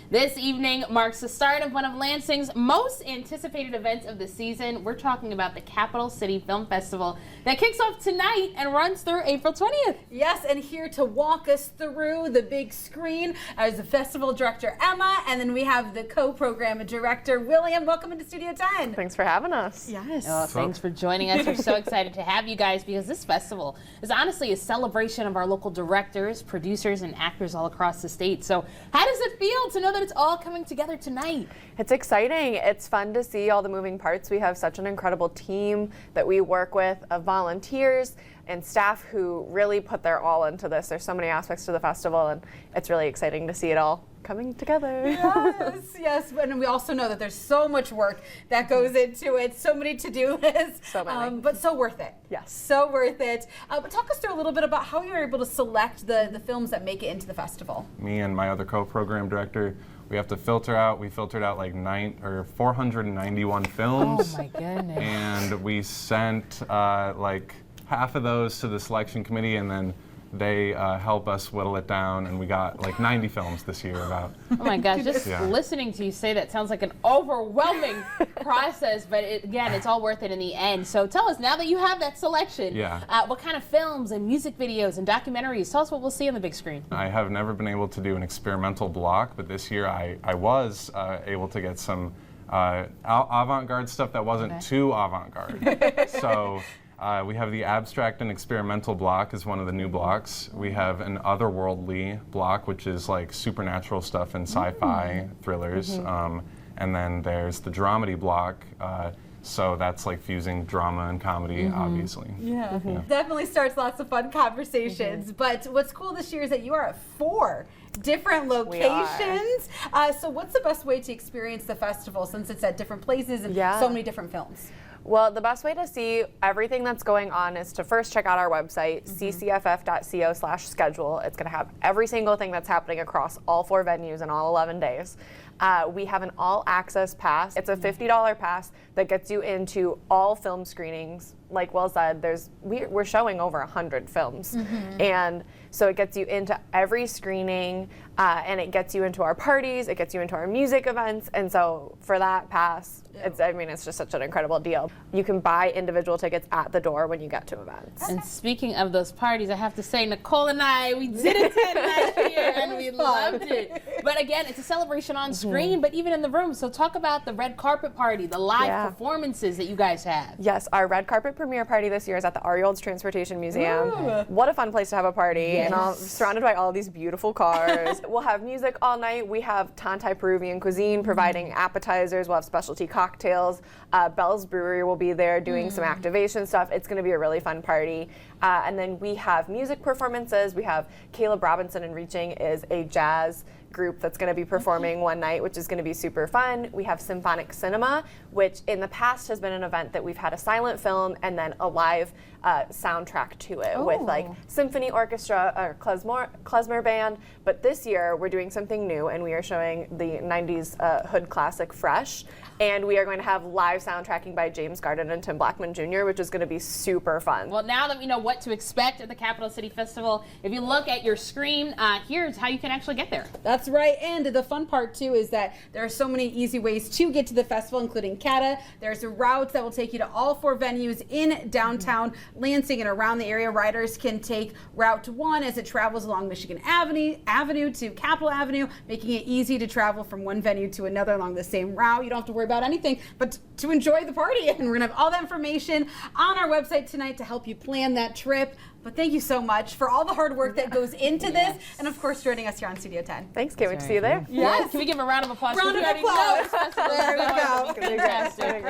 This evening marks the start of one of Lansing's most anticipated events of the season. We're talking about the Capital City Film Festival that kicks off tonight and runs through April 20th. Yes, and here to walk us through the big screen is the festival director, Emma, and then we have the co-program director, William. Welcome into Studio 10. Thanks for having us. Yes. Oh, thanks for joining us. We're so excited to have you guys because this festival is honestly a celebration of our local directors, producers, and actors all across the state. So how does it feel to know that it's all coming together tonight? It's exciting. It's fun to see all the moving parts. We have such an incredible team that we work with of volunteers and staff who really put their all into this. There's so many aspects to the festival, and it's really exciting to see it all coming together. Yes, yes, and we also know that there's so much work that goes into it, so many to-do lists, So many. but so worth it. Yes. So worth it. But talk us through a little bit about how you're able to select the films that make it into the festival. Me and my other co-program director, we have to filter out. We filtered out like 491 films. Oh my goodness. And we sent like half of those to the selection committee, and then they help us whittle it down, and we got like 90 films this year about. Oh my gosh, just Yeah. listening to you say that sounds like an overwhelming process, but again, it's all worth it in the end. So tell us, now that you have that selection, what kind of films and music videos and documentaries, tell us what we'll see on the big screen. I have never been able to do an experimental block, but this year I was able to get some avant-garde stuff that wasn't too avant-garde. So we have the abstract and experimental block is one of the new blocks. We have an otherworldly block, which is like supernatural stuff and sci-fi thrillers. And then there's the dramedy block. So that's like fusing drama and comedy, obviously. Yeah, definitely starts lots of fun conversations. But what's cool this year is that you are at 4 different locations. So what's the best way to experience the festival since it's at different places and so many different films? Well, the best way to see everything that's going on is to first check out our website, ccff.co/schedule. It's going to have every single thing that's happening across all 4 venues in all 11 days. We have an all-access pass. It's a $50 pass that gets you into all film screenings. Like Will said, we're showing over 100 films. And so it gets you into every screening, and it gets you into our parties, it gets you into our music events. And so for that pass, it's just such an incredible deal. You can buy individual tickets at the door when you get to events. And speaking of those parties, I have to say, Nicole and I, we did attend last year and we loved it. But again, it's a celebration on screen, but even in the room. So talk about the red carpet party, the live performances that you guys have. Yes, our red carpet premiere party this year is at the Ariold's Transportation Museum. What a fun place to have a party, and surrounded by all these beautiful cars. We'll have music all night. We have Tantai Peruvian cuisine providing appetizers. We'll have specialty cocktails. Bell's Brewery will be there doing some activation stuff. It's going to be a really fun party. And then we have music performances. We have Caleb Robinson and Reaching is a jazz group that's going to be performing one night, which is going to be super fun. We have Symphonic Cinema, which in the past has been an event that we've had a silent film and then a live soundtrack to it with like symphony orchestra or klezmer band. But this year we're doing something new, and we are showing the 90s hood classic Fresh. And we are going to have live soundtracking by James Garden and Tim Blackman Jr., which is going to be super fun. Well, now that we know what to expect at the Capital City Festival, if you look at your screen, here's how you can actually get there. That's right, and the fun part too is that there are so many easy ways to get to the festival, including CATA. There's routes that will take you to all 4 venues in downtown Lansing and around the area. Riders can take Route 1 as it travels along Michigan Avenue to Capitol Avenue, making it easy to travel from one venue to another along the same route. You don't have to worry about anything but to enjoy the party, and we're gonna have all that information on our website tonight to help you plan that trip. But thank you so much for all the hard work that goes into this, and of course joining us here on Studio 10. Thanks, can't wait to see you there. Yes. Can we give a round of applause? Round of applause. There we go. Fantastic.